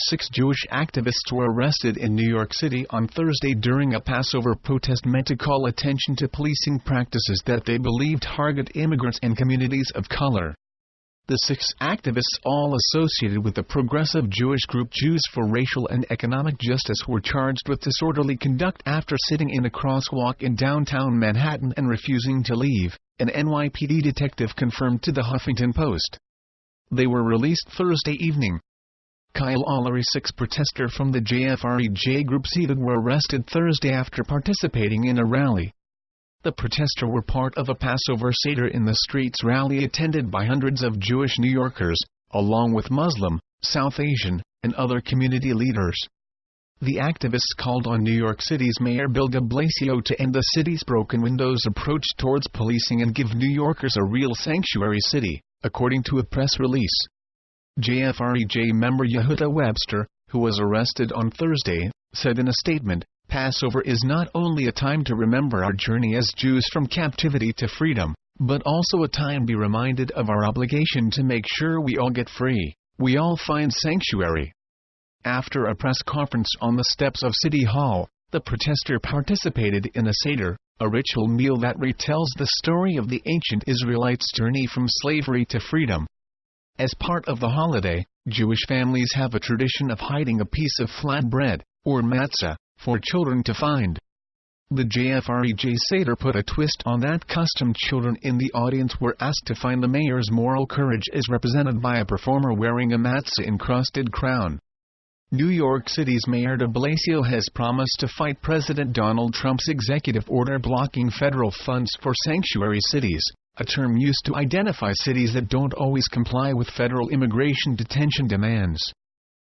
6 Jewish activists were arrested in New York City on Thursday during a Passover protest meant to call attention to policing practices that they believe target immigrants and communities of color. The 6 activists, all associated with the progressive Jewish group Jews for Racial and Economic Justice, were charged with disorderly conduct after sitting in a crosswalk in downtown Manhattan and refusing to leave, an NYPD detective confirmed to the Huffington Post. They were released Thursday evening. Kyle Ollery, 6 protester from the JFREJ group seated, were arrested Thursday after participating in a rally. The protesters were part of a Passover Seder in the Streets rally attended by hundreds of Jewish New Yorkers, along with Muslim, South Asian, and other community leaders. The activists called on New York City's Mayor Bill de Blasio to end the city's broken windows approach towards policing and give New Yorkers a real sanctuary city, according to a press release. JFREJ member Yehuda Webster, who was arrested on Thursday, said in a statement, "Passover is not only a time to remember our journey as Jews from captivity to freedom, but also a time to be reminded of our obligation to make sure we all get free, we all find sanctuary." After a press conference on the steps of City Hall, the protester participated in a Seder, a ritual meal that retells the story of the ancient Israelites' journey from slavery to freedom. As part of the holiday, Jewish families have a tradition of hiding a piece of flat bread, or matzah, for children to find. The JFREJ Seder put a twist on that custom. Children in the audience were asked to find the mayor's moral courage as represented by a performer wearing a matzah-encrusted crown. New York City's Mayor de Blasio has promised to fight President Donald Trump's executive order blocking federal funds for sanctuary cities, a term used to identify cities that don't always comply with federal immigration detention demands.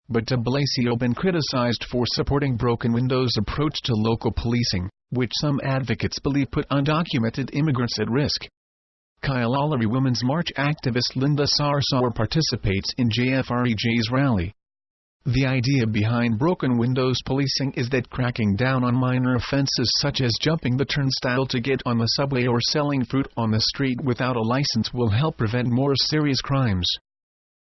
But de Blasio has been criticized for supporting broken windows approach to local policing, which some advocates believe put undocumented immigrants at risk. Kyle Ollery Women's March activist Linda Sarsour participates in JFREJ's rally. The idea behind broken windows policing is that cracking down on minor offenses such as jumping the turnstile to get on the subway or selling fruit on the street without a license will help prevent more serious crimes.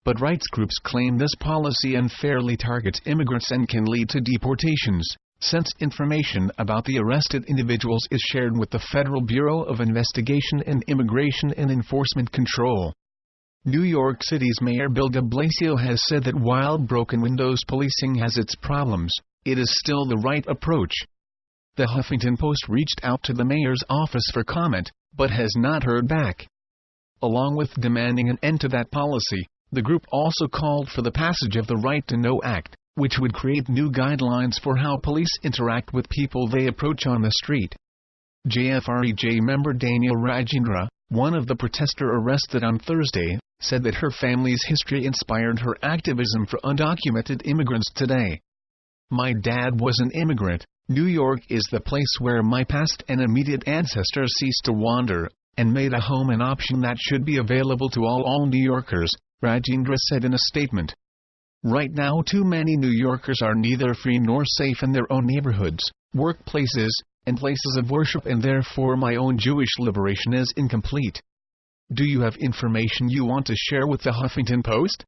But rights groups claim this policy unfairly targets immigrants and can lead to deportations, since information about the arrested individuals is shared with the Federal Bureau of Investigation and Immigration and Enforcement Control. New York City's Mayor Bill de Blasio has said that while broken windows policing has its problems, it is still the right approach. The Huffington Post reached out to the mayor's office for comment, but has not heard back. Along with demanding an end to that policy, the group also called for the passage of the Right to Know Act, which would create new guidelines for how police interact with people they approach on the street. JFREJ member Daniel Rajendra, one of the protesters arrested on Thursday, said that her family's history inspired her activism for undocumented immigrants today. "My dad was an immigrant. New York is the place where my past and immediate ancestors ceased to wander, and made a home an option that should be available to all New Yorkers," Rajendra said in a statement. "Right now too many New Yorkers are neither free nor safe in their own neighborhoods, workplaces, and places of worship, and therefore my own Jewish liberation is incomplete." Do you have information you want to share with the Huffington Post?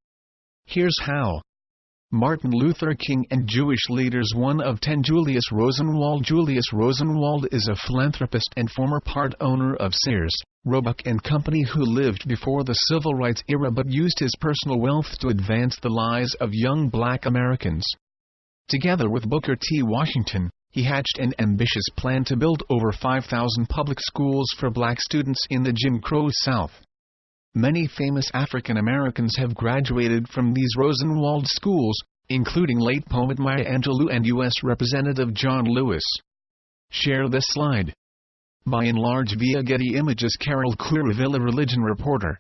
Here's how. Martin Luther King and Jewish leaders. One of 10. Julius Rosenwald. Julius Rosenwald is a philanthropist and former part owner of Sears, Roebuck and Company, who lived before the Civil Rights era but used his personal wealth to advance the lives of young Black Americans. Together with Booker T. Washington, he hatched an ambitious plan to build over 5,000 public schools for Black students in the Jim Crow South. Many famous African Americans have graduated from these Rosenwald schools, including late poet Maya Angelou and U.S. Representative John Lewis. Share this slide. By and large via Getty Images. Carol Queerville, a religion reporter.